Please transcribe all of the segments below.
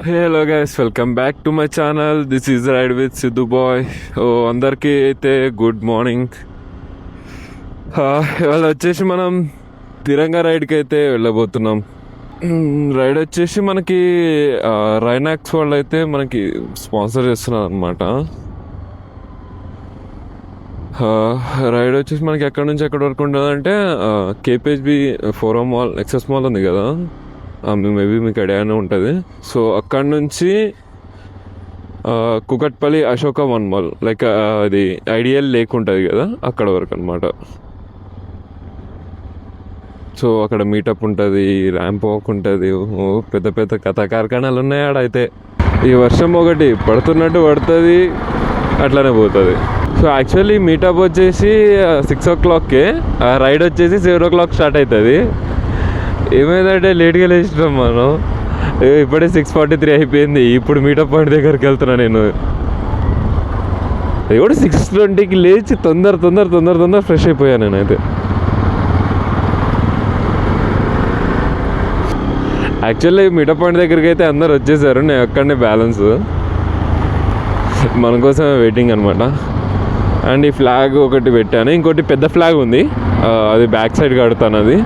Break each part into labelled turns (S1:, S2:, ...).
S1: Hello guys, welcome back to my channel. This is ride with Siddhu boy. అందరికీ అయితే good morning. ఇవాళ వచ్చేసి మనం తిరంగా రైడ్కి అయితే వెళ్ళబోతున్నాం. రైడ్ వచ్చేసి మనకి రైనాక్స్ వాళ్ళు అయితే మనకి స్పాన్సర్ చేస్తున్నారు అనమాట. రైడ్ వచ్చేసి మనకి ఎక్కడి నుంచి ఎక్కడి వరకు ఉంటుందంటే KPHB forum mall, excess mall ఉంది కదా, మేబీ మీకు ఐడియానే ఉంటుంది. సో అక్కడ నుంచి Kukatpally Ashoka one mall, like అది ఐడియల్ లేక్ ఉంటుంది కదా, అక్కడ వరకు అనమాట. సో అక్కడ మీటప్ ఉంటుంది, ర్యాంప్ వాక్ ఉంటుంది, పెద్ద పెద్ద కథా కార్ఖానాలు ఉన్నాయి ఆడైతే. ఈ వర్షం ఒకటి పడుతున్నట్టు పడుతుంది, అట్లానే పోతుంది. సో యాక్చువల్లీ మీటప్ వచ్చేసి 6 o'clockకే, రైడ్ వచ్చేసి 7 o'clock స్టార్ట్ అవుతుంది. ఏమైందంటే లేట్గా లేచినాం మనం. ఇప్పుడే 6:43 అయిపోయింది. ఇప్పుడు మీటప్ పాయింట్ దగ్గరికి వెళ్తున్నా నేను. అది కూడా 6:20కి లేచి తొందర ఫ్రెష్ అయిపోయాను నేనైతే. యాక్చువల్లీ మీటప్ పాయింట్ దగ్గరికి అయితే అందరు వచ్చేసారు, నేను అక్కడనే బ్యాలెన్స్ మన కోసమే వెయిటింగ్ అనమాట. అండ్ ఈ ఫ్లాగ్ ఒకటి పెట్టాను, ఇంకోటి పెద్ద ఫ్లాగ్ ఉంది, అది బ్యాక్ సైడ్ కడతాను. అది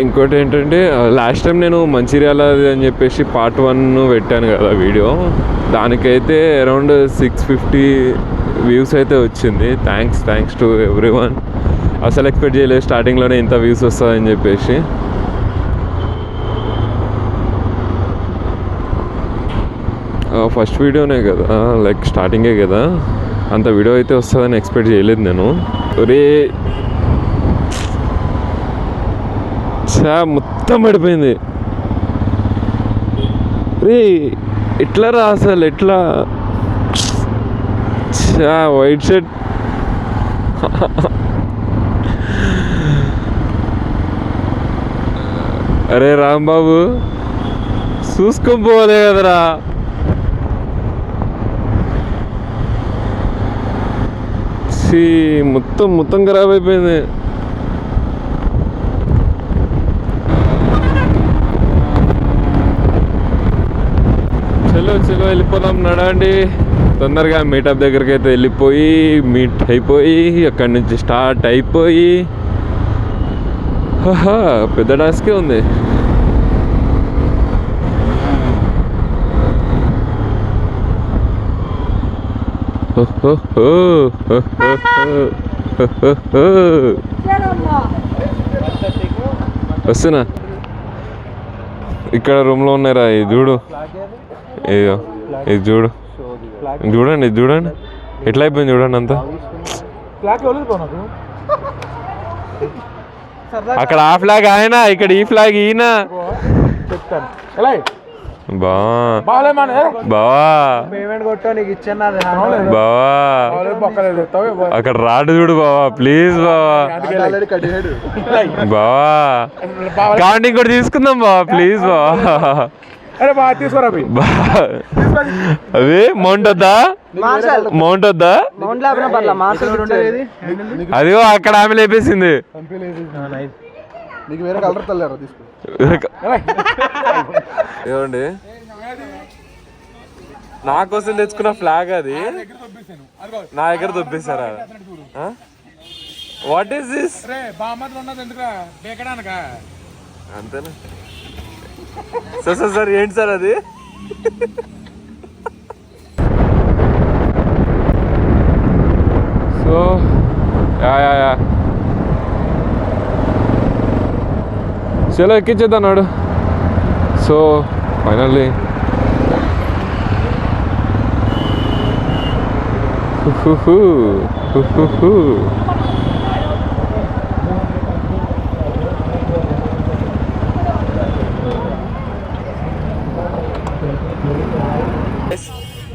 S1: ఇంకోటి ఏంటంటే, లాస్ట్ టైం నేను మంచిర్యాల అని చెప్పేసి పార్ట్ 1 పెట్టాను కదా వీడియో, దానికైతే అరౌండ్ 650 వ్యూస్ అయితే వచ్చింది. Thanks to everyone. అసలు ఎక్స్పెక్ట్ చేయలేదు స్టార్టింగ్లోనే ఇంత వ్యూస్ వస్తుందని చెప్పేసి. ఫస్ట్ వీడియోనే కదా, లైక్ స్టార్టింగే కదా, అంత వీడియో అయితే వస్తుందని ఎక్స్పెక్ట్ చేయలేదు నేను. ఒరే మొత్తం పడిపోయింది రే, ఎట్లా రా అసలు, ఎట్లా వైట్ షర్ట్. అరే రాంబాబు, చూసుకొని పోలే కదరా. మొత్తం ఖరాబ్ అయిపోయింది. చలో వెళ్ళిపోదాం, నడండి తొందరగా. మీటప్ దగ్గరికి అయితే వెళ్ళిపోయి మీట్ అయిపోయి అక్కడి నుంచి స్టార్ట్ అయిపోయి, పెద్ద టాస్కే ఉంది. వస్తున్నా, ఇక్కడ రూమ్లో ఉన్నారా, ఇది చూడు, ఇది చూడండి ఎట్లా అయిపోయింది చూడండి అంతా. అక్కడ ఆ ఫ్లాగ్ ఆయన, ఇక్కడ ఈ ఫ్లాగ్ ఈయన. అక్కడ రాడు చూడు బావా, ప్లీజ్ బావా. కౌంటింగ్ కూడా తీసుకుందాం బావా, ప్లీజ్ బావా. అదే మౌంట్ వద్దా, అదిగో అక్కడ ఆమె లేపేసింది. ఏమండి, నా కోసం తెచ్చుకున్న ఫ్లాగ్ అది నా దగ్గర దొబ్బేశారా? What is this? అంతేనా సార్? ఏంటి సార్ అది? సో యా చలో ఎక్కించేద్దాం నాడు. సో ఫైనల్లీ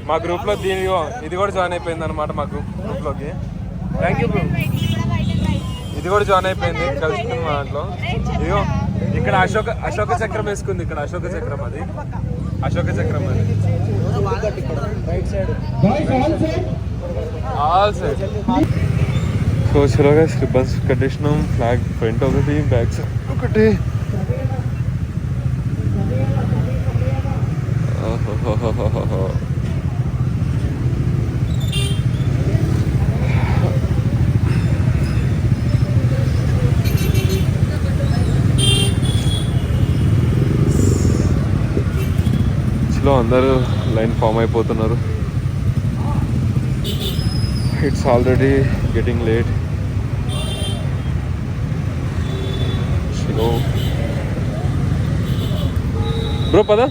S1: మా గ్రూప్లో ఇది కూడా జాయిన్ అయిపోయింది అనమాట, మా గ్రూప్లోకి. Thank you bro. ఇది కూడా జాయిన్ అయిపోయింది, కలుసుకుని మా దాంట్లో. ఇదిగో ఇక్కడ అశోక చక్రం వేసుకుంది, ఇక్కడ అశోక చక్రం అది. ఆల్ సైడ్ సో చలోగా రిబ్బన్స్ కట్టేసినాం. ఫ్లాగ్ ఫ్రంట్ ఒకటి, బ్యాక్ సైడ్ ఒకటి. చలో అందరూ లైన్ ఫామ్ అయిపోతున్నారు. It's already getting late. చలో బ్రో పదా.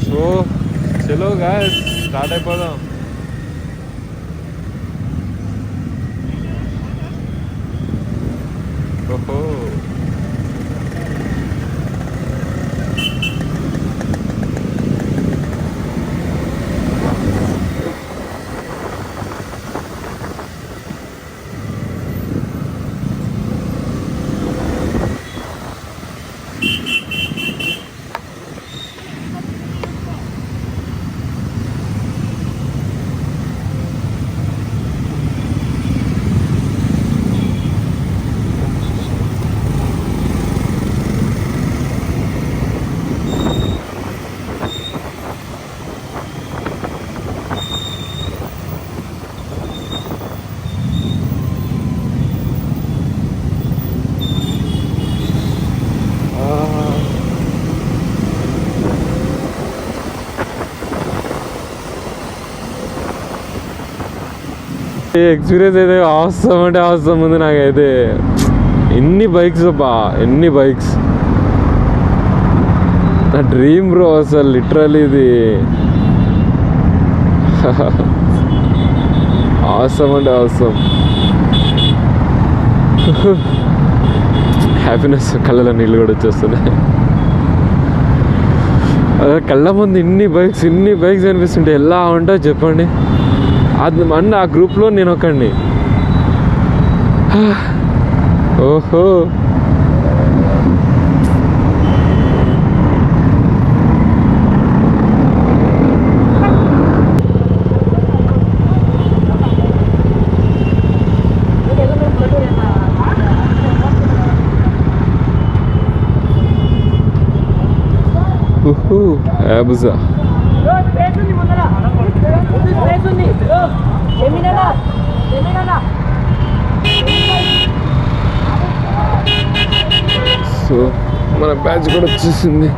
S1: సో చలో గాయ్స్ స్టార్ట్ అయిపోదాం. ఓహో ఎక్స్పీరియన్స్ అయితే అవసరం అంటే అవసరం ఉంది నాకైతే. ఎన్ని బైక్స్ అబ్బా, ఎన్ని బైక్స్. నా డ్రీమ్ బ్రో అసలు లిటరల్లీ ఇది. అవసరం అంటే అవసరం. హ్యాపీనెస్, కళ్ళలో నీళ్ళు కూడా వచ్చేస్తున్నాయి. అదే కళ్ళ ముందు ఇన్ని బైక్స్ అనిపిస్తుంటే ఎలా ఉంటావు చెప్పండి. అది అన్న ఆ గ్రూప్లో నేను ఒకండి. ఓహో అబుజా. సో మన బ్యాచ్ కూడా వచ్చేసింది.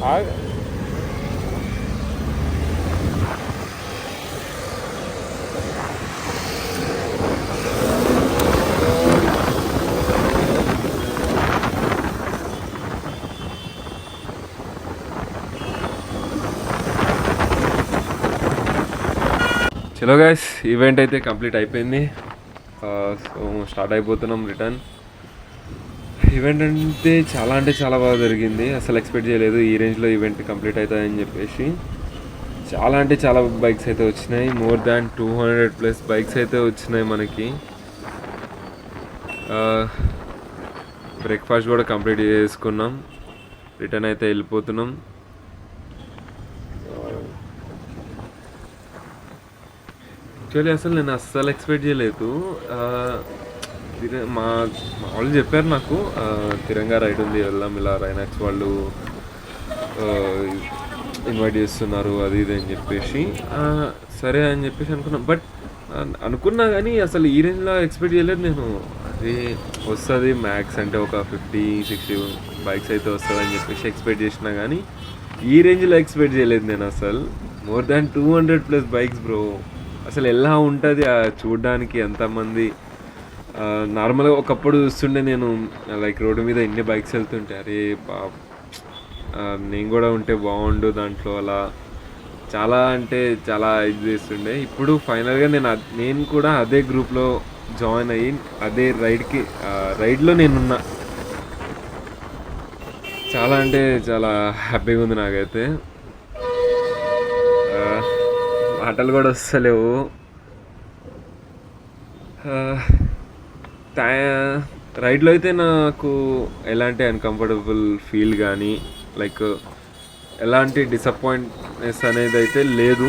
S1: చలో గైస్, ఈవెంట్ అయితే కంప్లీట్ అయిపోయింది. సో స్టార్ట్ అయిపోతున్నాం రిటర్న్. ఈవెంట్ అంటే చాలా బాగా జరిగింది. అసలు ఎక్స్పెక్ట్ చేయలేదు ఈ రేంజ్లో ఈవెంట్ కంప్లీట్ అవుతుందని చెప్పేసి. చాలా బైక్స్ అయితే వచ్చినాయి. మోర్ దాన్ 200+ బైక్స్ అయితే వచ్చినాయి మనకి. బ్రేక్ఫాస్ట్ కూడా కంప్లీట్ చేసుకున్నాం. రిటర్న్ అయితే వెళ్ళిపోతున్నాం. యాక్చువల్లీ అసలు నేను అస్సలు ఎక్స్పెక్ట్ చేయలేదు. మా వాళ్ళు చెప్పారు నాకు, తిరంగా రైడ్ ఉంది వెళ్దాం, ఇలా రైనాక్స్ వాళ్ళు ఇన్వైట్ చేస్తున్నారు అది ఇది అని చెప్పేసి. సరే అని చెప్పేసి అనుకున్నాం. బట్ అనుకున్నా కానీ అసలు ఈ రేంజ్లో ఎక్స్పెక్ట్ చేయలేదు నేను. అది వస్తుంది మ్యాక్స్ అంటే ఒక 50-60 బైక్స్ అయితే వస్తుంది అని చెప్పేసి ఎక్స్పెక్ట్ చేసినా కానీ ఈ రేంజ్లో ఎక్స్పెక్ట్ చేయలేదు నేను అసలు. More than 200+ bikes bro. అసలు ఎలా ఉంటుంది చూడడానికి, ఎంతమంది. నార్మల్గా ఒకప్పుడు చూస్తుండే నేను, లైక్ రోడ్డు మీద ఎన్ని బైక్స్ వెళ్తుంటే అరే నేను కూడా ఉంటే బాగుండు దాంట్లో, అలా చాలా ఇది చేస్తుండే. ఇప్పుడు ఫైనల్గా నేను కూడా అదే గ్రూప్లో జాయిన్ అయ్యి అదే రైడ్లో నేనున్నా. చాలా హ్యాపీగా ఉంది నాకైతే. మాటలు కూడా వస్తలేవు. రైడ్లో అయితే నాకు ఎలాంటి అన్కంఫర్టబుల్ ఫీల్ కానీ లైక్ ఎలాంటి డిసప్పాయింట్నెస్ అనేది అయితే లేదు.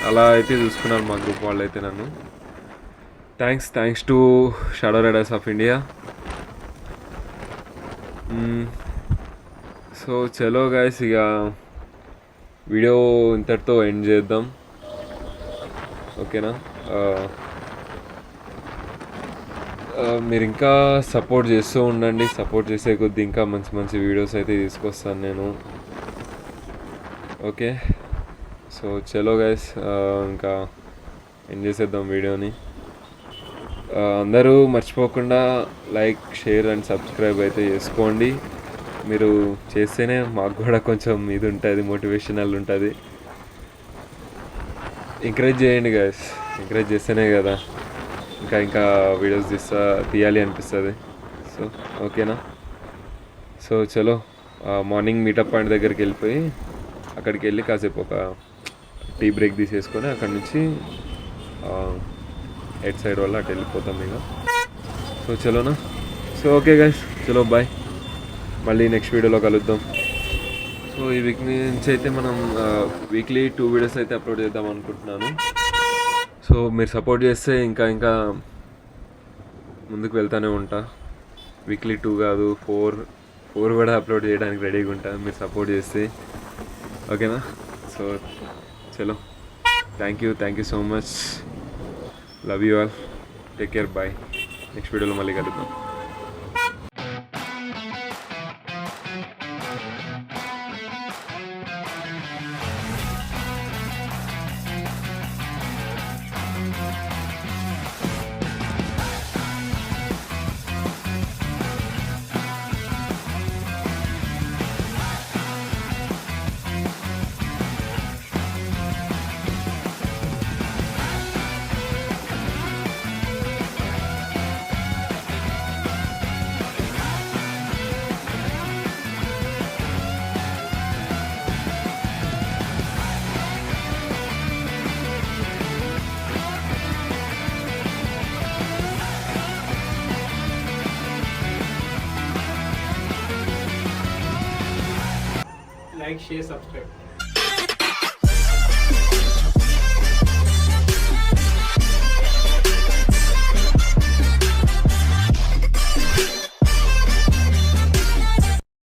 S1: అలా అయితే చూసుకున్నారు మా గ్రూప్ వాళ్ళు అయితే నన్ను. Thanks to shadow riders of India. So చలో గైస్, ఇక వీడియో ఇంతటితో ఎండ్ చేద్దాం, ఓకేనా? మీరు ఇంకా సపోర్ట్ చేస్తూ ఉండండి. సపోర్ట్ చేసే కొద్దీ ఇంకా మంచి వీడియోస్ అయితే తీసుకొస్తాను నేను, ఓకే? సో చలో గైస్, ఇంకా ఎండ్ చేసేద్దాం వీడియోని. అందరూ మర్చిపోకుండా లైక్, షేర్ అండ్ సబ్స్క్రైబ్ అయితే చేసుకోండి. మీరు చేస్తేనే మాకు కూడా కొంచెం ఇది ఉంటుంది, మోటివేషనల్ ఉంటుంది. ఎంకరేజ్ చేయండి గైస్. ఎంకరేజ్ చేస్తేనే కదా ఇంకా వీడియోస్ తీయాలి అనిపిస్తుంది. సో ఓకేనా? సో చలో, మార్నింగ్ మీటప్ పాయింట్ దగ్గరికి వెళ్ళిపోయి అక్కడికి వెళ్ళి కాసేపు ఒక టీ బ్రేక్ తీసేసుకొని అక్కడి నుంచి ఎట్ సైడ్ వల్ల అటు వెళ్ళిపోతాం ఇక. సో చలోనా? సో ఓకే గైస్, చలో బాయ్. మళ్ళీ నెక్స్ట్ వీడియోలో కలుద్దాం. సో ఈ వీక్ నుంచి అయితే మనం వీక్లీ 2 వీడియోస్ అయితే అప్లోడ్ చేద్దాం అనుకుంటున్నాను. సో మీరు సపోర్ట్ చేస్తే ఇంకా ముందుకు వెళ్తూనే ఉంటా. వీక్లీ 2 కాదు 4 కూడా అప్లోడ్ చేయడానికి రెడీగా ఉంటా మీరు సపోర్ట్ చేస్తే, ఓకేనా? సో చలో, thank you so much. Love you all. Take care. Bye. Next వీడియోలో మళ్ళీ కలుద్దాం.
S2: like, share, subscribe.